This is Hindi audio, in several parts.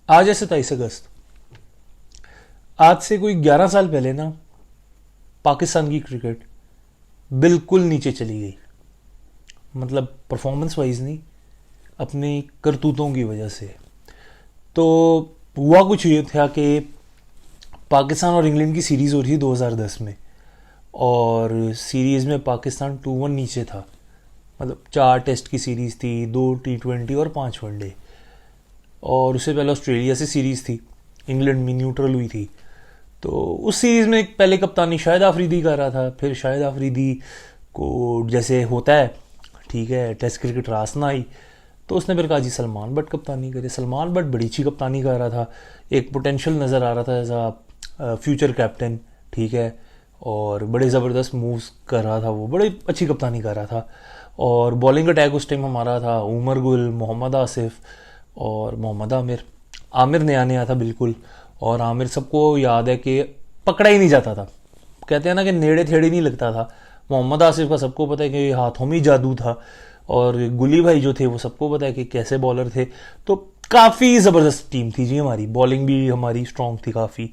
आज है 27 अगस्त। आज से कोई 11 साल पहले ना पाकिस्तान की क्रिकेट बिल्कुल नीचे चली गई। मतलब परफॉर्मेंस वाइज नहीं, अपनी करतूतों की वजह से। तो हुआ कुछ ये था कि पाकिस्तान और इंग्लैंड की सीरीज़ हो रही थी 2010 में, और सीरीज़ में पाकिस्तान 2-1 नीचे था। मतलब 4 टेस्ट की सीरीज़ थी, 2 T20 और 5 वनडे। और उससे पहले ऑस्ट्रेलिया से सीरीज़ थी, इंग्लैंड में न्यूट्रल हुई थी। तो उस सीरीज़ में पहले कप्तानी शाहिद आफरीदी कर रहा था। फिर शाहिद आफरीदी को जैसे होता है, ठीक है, टेस्ट क्रिकेट रास ना आई, तो उसने फिर कहा जी सलमान बट कप्तानी करे। सलमान बट बड़ी अच्छी कप्तानी कर रहा था, एक पोटेंशियल नज़र आ रहा था एज आ फ्यूचर कैप्टन, ठीक है। और बड़े ज़बरदस्त मूव्स कर रहा था, वो बड़ी अच्छी कप्तानी कर रहा था। और बॉलिंग अटैक उस टाइम हमारा था उमर गुल, मोहम्मद आसिफ और मोहम्मद आमिर। आमिर नया नया था बिल्कुल, और आमिर सबको याद है कि पकड़ा ही नहीं जाता था। कहते हैं ना कि नेड़े थेड़े नहीं लगता था। मोहम्मद आसिफ का सबको पता है कि हाथों में ही जादू था, और गुली भाई जो थे वो सबको पता है कि कैसे बॉलर थे। तो काफ़ी ज़बरदस्त टीम थी जी हमारी, बॉलिंग भी हमारी स्ट्रांग थी काफ़ी।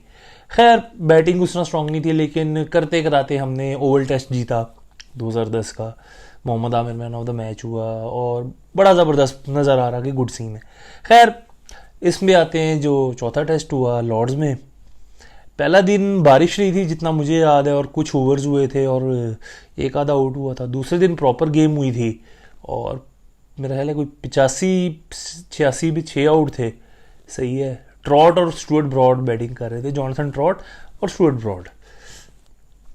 खैर बैटिंग उतना स्ट्रांग नहीं थी, लेकिन करते कराते हमने ओवल टेस्ट जीता 2010 का। Mohammad Aamir man of the match हुआ, और बड़ा ज़बरदस्त नज़र आ रहा कि गुड सीन है। खैर इसमें आते हैं जो चौथा टेस्ट हुआ लॉर्ड्स में। पहला दिन बारिश रही थी जितना मुझे याद है, और कुछ ओवर्स हुए थे और एक आधा आउट हुआ था। दूसरे दिन प्रॉपर गेम हुई थी, और मेरा ख्याल है कोई 85-86 भी 6 आउट थे। सही है। ट्रॉट और स्टुअर्ट ब्रॉड बैटिंग कर रहे थे, जॉनसन ट्रॉट और स्टुअर्ट ब्रॉड।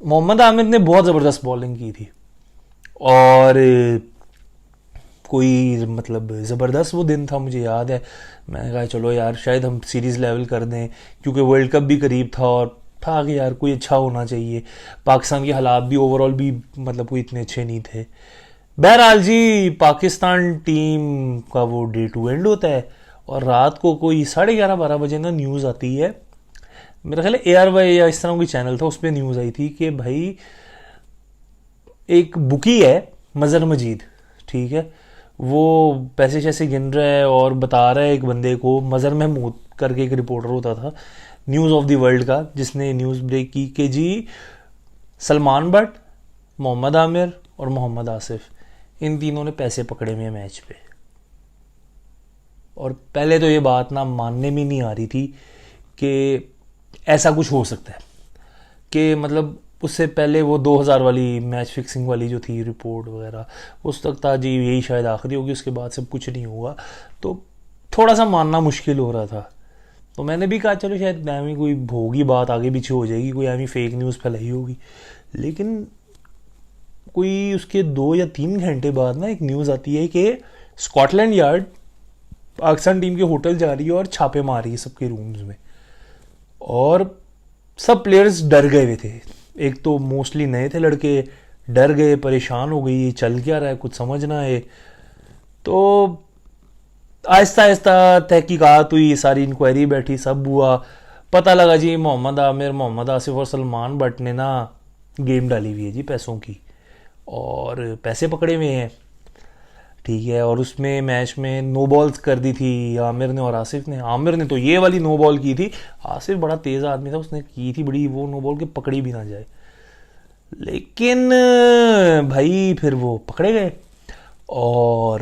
मोहम्मद आमिर ने बहुत ज़बरदस्त बॉलिंग की थी, और कोई मतलब ज़बरदस्त वो दिन था, मुझे याद है। मैंने कहा चलो यार शायद हम सीरीज़ लेवल कर दें, क्योंकि वर्ल्ड कप भी करीब था, और था कि यार कोई अच्छा होना चाहिए। पाकिस्तान के हालात भी ओवरऑल भी मतलब कोई इतने अच्छे नहीं थे। बहरहाल जी पाकिस्तान टीम का वो डे टू एंड होता है, और रात को कोई 11:30-12 बजे ना न्यूज़ आती है। मेरा ख्याल है ARY या इस तरह कोई चैनल था, उस पर न्यूज़ आई थी कि भाई एक बुकी है मज़र मजीद, ठीक है, वो पैसे शैसे गिन रहा है और बता रहा है एक बंदे को, मज़र महमूद करके एक रिपोर्टर होता था न्यूज़ ऑफ द वर्ल्ड का, जिसने न्यूज़ ब्रेक की कि जी सलमान बट, मोहम्मद आमिर और मोहम्मद आसिफ, इन तीनों ने पैसे पकड़े हुए हैं मैच पे। और पहले तो ये बात ना मानने में नहीं आ रही थी कि ऐसा कुछ हो सकता है। कि मतलब उससे पहले वो 2000 वाली मैच फिक्सिंग वाली जो थी रिपोर्ट वगैरह, उस तक था जी यही शायद आखिरी होगी, उसके बाद सब कुछ नहीं हुआ। तो थोड़ा सा मानना मुश्किल हो रहा था। तो मैंने भी कहा चलो शायद ऐवी कोई होगी बात, आगे पीछे हो जाएगी, कोई ऐवी फेक न्यूज़ फैलाई होगी। लेकिन कोई उसके 2 या 3 घंटे बाद ना एक न्यूज़ आती है कि स्कॉटलैंड यार्ड पाकिस्तान टीम के होटल जा रही है और छापे मार रही है सबके रूम्स में। और सब प्लेयर्स डर गए हुए थे। एक तो मोस्टली नए थे लड़के, डर गए, परेशान हो गई, चल क्या रहा है कुछ समझ ना आए। तो आहिस्ता आहिस्ता तहकीकात हुई, सारी इंक्वायरी बैठी, सब हुआ। पता लगा जी मोहम्मद आमिर, मोहम्मद आसिफ और सलमान बट ने ना गेम डाली हुई है जी पैसों की, और पैसे पकड़े हुए हैं, ठीक है। और उसमें मैच में नो बॉल्स कर दी थी आमिर ने और आसिफ ने। आमिर ने तो ये वाली नो बॉल की थी, आसिफ बड़ा तेज आदमी था, उसने की थी बड़ी वो नो बॉल के पकड़ी भी ना जाए। लेकिन भाई फिर वो पकड़े गए। और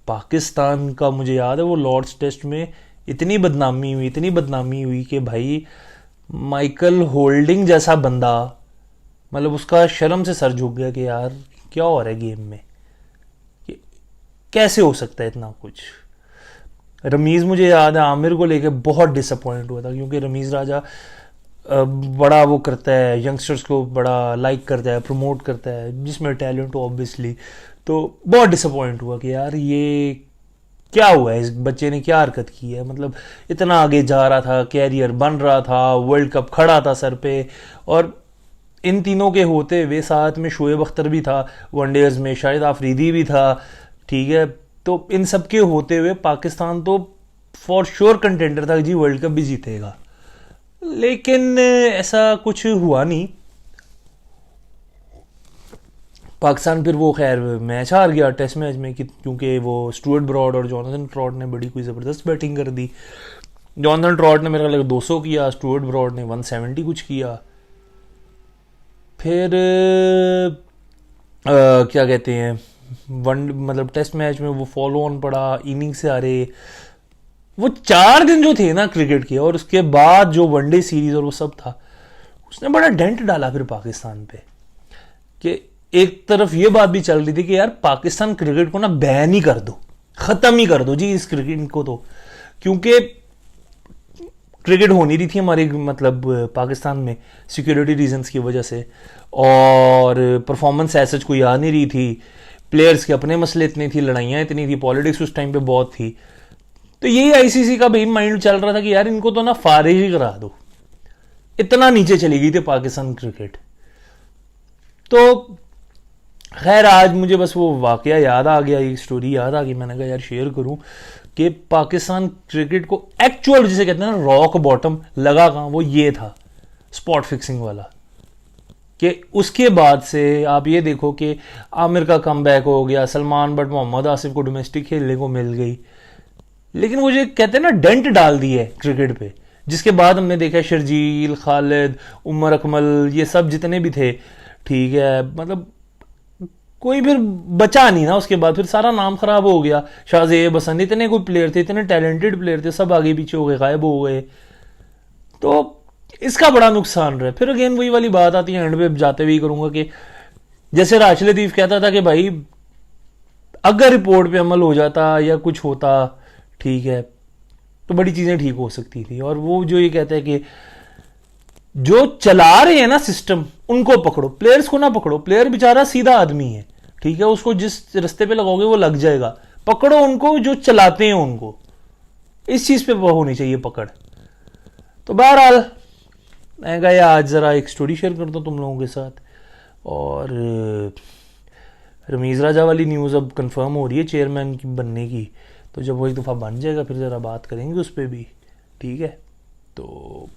पाकिस्तान का मुझे याद है वो लॉर्ड्स टेस्ट में इतनी बदनामी हुई, इतनी बदनामी हुई कि भाई माइकल होल्डिंग जैसा बंदा, मतलब उसका शर्म से सर झुक गया कि यार क्या हो रहा है गेम में, कैसे हो सकता है इतना कुछ। रमीज़ मुझे याद है आमिर को लेके बहुत डिसअपॉइंट हुआ था, क्योंकि रमीज़ राजा बड़ा वो करता है, यंगस्टर्स को बड़ा लाइक करता है, प्रमोट करता है, जिसमें टैलेंट हो ऑब्वियसली। तो बहुत डिसअपॉइंट हुआ कि यार ये क्या हुआ है, इस बच्चे ने क्या हरकत की है। मतलब इतना आगे जा रहा था, कैरियर बन रहा था, वर्ल्ड कप खड़ा था सर पे, और इन तीनों के होते हुए साथ में शोएब अख्तर भी था वनडेज में, शाहिद आफरीदी भी था, ठीक है। तो इन सब के होते हुए पाकिस्तान तो फॉर श्योर कंटेंडर था जी वर्ल्ड कप भी जीतेगा। लेकिन ऐसा कुछ हुआ नहीं। पाकिस्तान फिर वो खैर मैच हार गया टेस्ट मैच में, क्योंकि वो स्टुअर्ट ब्रॉड और जॉनसन ट्रॉट ने बड़ी कोई ज़बरदस्त बैटिंग कर दी। जॉनथन ट्रॉट ने मेरे ख्याल 200 किया, स्टुअर्ट ब्रॉड ने 170 कुछ किया। फिर क्या कहते हैं, वन मतलब टेस्ट मैच में वो फॉलो ऑन पड़ा, इनिंग से हारे। वो 4 दिन जो थे ना क्रिकेट के, और उसके बाद जो वनडे सीरीज और वो सब था, उसने बड़ा डेंट डाला फिर पाकिस्तान पे। कि एक तरफ ये बात भी चल रही थी कि यार पाकिस्तान क्रिकेट को ना बैन ही कर दो, खत्म ही कर दो जी इस क्रिकेट को, तो क्योंकि क्रिकेट हो नहीं रही थी हमारे मतलब पाकिस्तान में सिक्योरिटी रीजंस की वजह से, और परफॉर्मेंस ऐसा कोई आ नहीं रही थी, प्लेयर्स के अपने मसले इतने थी, लड़ाइयाँ इतनी थी, पॉलिटिक्स उस टाइम पे बहुत थी। तो यही आईसीसी का भी माइंड चल रहा था कि यार इनको तो ना फारिग ही करा दो, इतना नीचे चली गई थी पाकिस्तान क्रिकेट। तो खैर आज मुझे बस वो वाकया याद आ गया, एक स्टोरी याद आ गई, मैंने कहा यार शेयर करूं कि पाकिस्तान क्रिकेट को एक्चुअल जिसे कहते हैं ना रॉक बॉटम लगा कहाँ, वो ये था स्पॉट फिक्सिंग वाला। कि उसके बाद से आप ये देखो कि आमिर का कमबैक हो गया, सलमान बट मोहम्मद आसिफ को डोमेस्टिक खेलने को मिल गई, लेकिन वो जो कहते हैं ना डेंट डाल दी है क्रिकेट पे, जिसके बाद हमने देखा शर्जील, खालिद, उमर अकमल, ये सब जितने भी थे, ठीक है, मतलब कोई फिर बचा नहीं ना उसके बाद, फिर सारा नाम खराब हो गया। शाहजेब हसन, इतने कोई प्लेयर थे, इतने टैलेंटेड प्लेयर थे, सब आगे पीछे हो गए, गायब हो गए। तो इसका बड़ा नुकसान रहा। फिर अगेन वही वाली बात आती है, एंड पे जाते हुए करूंगा कि जैसे राशिद लतीफ कहता था कि भाई अगर रिपोर्ट पे अमल हो जाता या कुछ होता, ठीक है, तो बड़ी चीजें ठीक हो सकती थी। और वो जो ये कहता है कि जो चला रहे हैं ना सिस्टम, उनको पकड़ो, प्लेयर्स को ना पकड़ो। प्लेयर बेचारा सीधा आदमी है, ठीक है, उसको जिस रास्ते पे लगाओगे वो लग जाएगा। पकड़ो उनको जो चलाते हैं, उनको इस चीज पे होनी चाहिए पकड़। तो बहरहाल मैं कहा आज जरा एक स्टोरी शेयर करता हूँ तुम लोगों के साथ। और रमीज़ राजा वाली न्यूज़ अब कंफर्म हो रही है चेयरमैन की बनने की, तो जब वो एक दफ़ा बन जाएगा फिर ज़रा बात करेंगे उस पर भी, ठीक है। तो